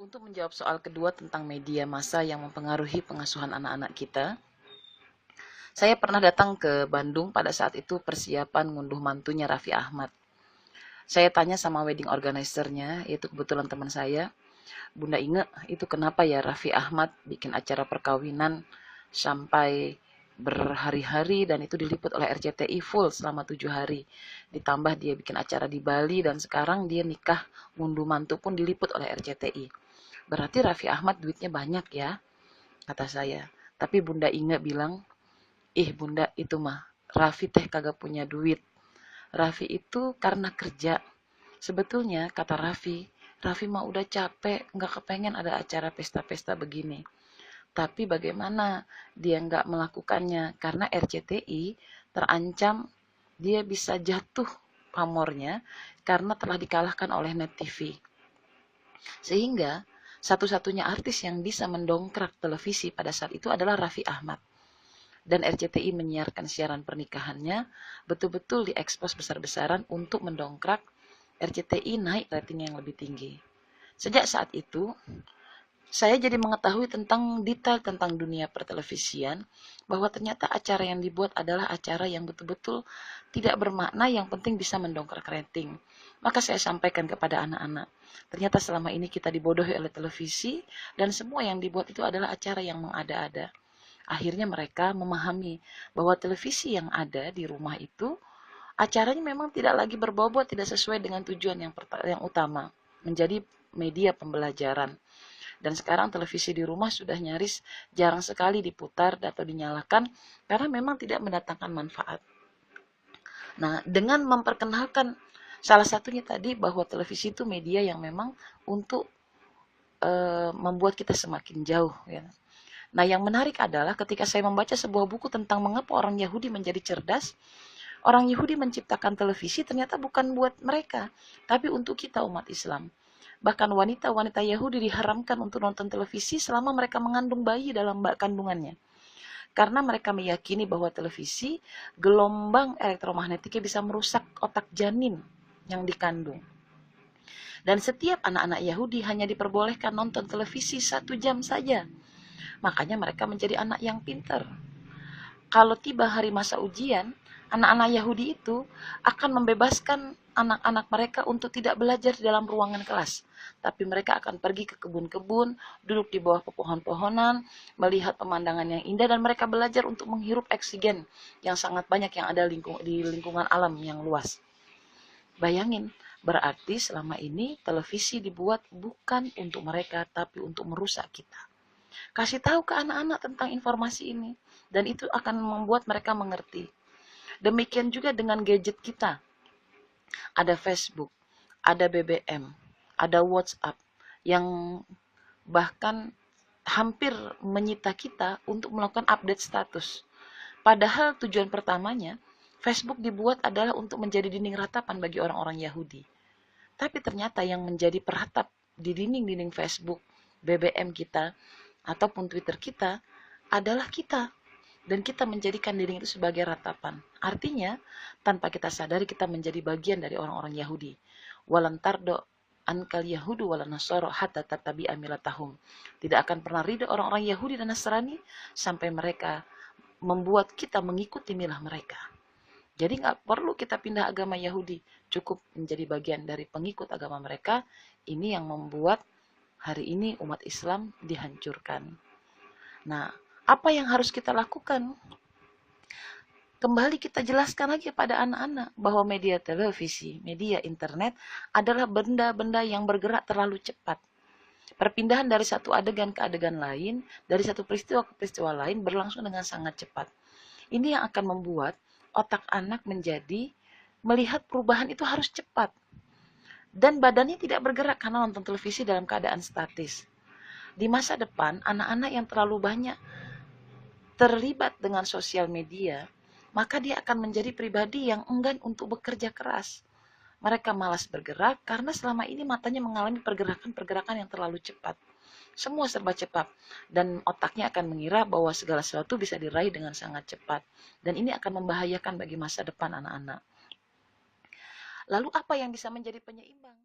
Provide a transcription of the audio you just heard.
Untuk menjawab soal kedua tentang media massa yang mempengaruhi pengasuhan anak-anak kita, saya pernah datang ke Bandung pada saat itu persiapan ngunduh mantunya Raffi Ahmad. Saya tanya sama wedding organizer-nya, yaitu kebetulan teman saya, Bunda Inge, itu kenapa ya Raffi Ahmad bikin acara perkawinan sampai berhari-hari dan itu diliput oleh RCTI full selama 7 hari. Ditambah dia bikin acara di Bali dan sekarang dia nikah ngunduh mantu pun diliput oleh RCTI. Berarti Raffi Ahmad duitnya banyak ya, kata saya. Tapi Bunda Inge bilang, ih Bunda itu mah, Raffi teh kagak punya duit. Raffi itu karena kerja. Sebetulnya kata Raffi, Raffi mah udah capek, nggak kepengen ada acara pesta-pesta begini. Tapi bagaimana dia nggak melakukannya? Karena RCTI terancam dia bisa jatuh pamornya karena telah dikalahkan oleh Net TV. Sehingga satu-satunya artis yang bisa mendongkrak televisi pada saat itu adalah Raffi Ahmad. Dan RCTI menyiarkan siaran pernikahannya betul-betul diekspos besar-besaran untuk mendongkrak RCTI naik rating yang lebih tinggi. Sejak saat itu, saya jadi mengetahui tentang detail tentang dunia pertelevisian, bahwa ternyata acara yang dibuat adalah acara yang betul-betul tidak bermakna, yang penting bisa mendongkrak rating. Maka saya sampaikan kepada anak-anak, ternyata selama ini kita dibodohi oleh televisi, dan semua yang dibuat itu adalah acara yang mengada-ada. Akhirnya mereka memahami bahwa televisi yang ada di rumah itu, acaranya memang tidak lagi berbobot, tidak sesuai dengan tujuan yang utama, menjadi media pembelajaran. Dan sekarang televisi di rumah sudah nyaris jarang sekali diputar atau dinyalakan karena memang tidak mendatangkan manfaat. Nah, dengan memperkenalkan salah satunya tadi bahwa televisi itu media yang memang untuk membuat kita semakin jauh. Ya. Nah, yang menarik adalah ketika saya membaca sebuah buku tentang mengapa orang Yahudi menjadi cerdas, orang Yahudi menciptakan televisi ternyata bukan buat mereka, tapi untuk kita umat Islam. Bahkan wanita-wanita Yahudi diharamkan untuk nonton televisi selama mereka mengandung bayi dalam kandungannya. Karena mereka meyakini bahwa televisi, gelombang elektromagnetiknya bisa merusak otak janin yang dikandung. Dan setiap anak-anak Yahudi hanya diperbolehkan nonton televisi 1 jam saja. Makanya mereka menjadi anak yang pintar. Kalau tiba hari masa ujian, anak-anak Yahudi itu akan membebaskan anak-anak mereka untuk tidak belajar di dalam ruangan kelas. Tapi mereka akan pergi ke kebun-kebun, duduk di bawah pepohon-pohonan, melihat pemandangan yang indah, dan mereka belajar untuk menghirup oksigen yang sangat banyak yang ada di lingkungan alam yang luas. Bayangin, berarti selama ini televisi dibuat bukan untuk mereka, tapi untuk merusak kita. Kasih tahu ke anak-anak tentang informasi ini, dan itu akan membuat mereka mengerti. Demikian juga dengan gadget kita. Ada Facebook, ada BBM, ada WhatsApp, yang bahkan hampir menyita kita untuk melakukan update status. Padahal tujuan pertamanya, Facebook dibuat adalah untuk menjadi dinding ratapan bagi orang-orang Yahudi. Tapi ternyata yang menjadi peratap di dinding-dinding Facebook, BBM kita, ataupun Twitter kita, adalah kita. Dan kita menjadikan dinding itu sebagai ratapan. Artinya, tanpa kita sadari kita menjadi bagian dari orang-orang Yahudi. Walan tardo ankal Yahudu wala Nasoro hatta tatabi'a milatahum. Tidak akan pernah ridho orang-orang Yahudi dan Nasrani sampai mereka membuat kita mengikuti milah mereka. Jadi nggak perlu kita pindah agama Yahudi, cukup menjadi bagian dari pengikut agama mereka. Ini yang membuat hari ini umat Islam dihancurkan. Nah, apa yang harus kita lakukan? Kembali kita jelaskan lagi pada anak-anak bahwa media televisi, media internet adalah benda-benda yang bergerak terlalu cepat. Perpindahan dari satu adegan ke adegan lain, dari satu peristiwa ke peristiwa lain berlangsung dengan sangat cepat. Ini yang akan membuat otak anak menjadi melihat perubahan itu harus cepat. Dan badannya tidak bergerak karena nonton televisi dalam keadaan statis. Di masa depan, anak-anak yang terlalu banyak terlibat dengan sosial media, maka dia akan menjadi pribadi yang enggan untuk bekerja keras. Mereka malas bergerak karena selama ini matanya mengalami pergerakan-pergerakan yang terlalu cepat. Semua serba cepat, dan otaknya akan mengira bahwa segala sesuatu bisa diraih dengan sangat cepat. Dan ini akan membahayakan bagi masa depan anak-anak. Lalu apa yang bisa menjadi penyeimbang?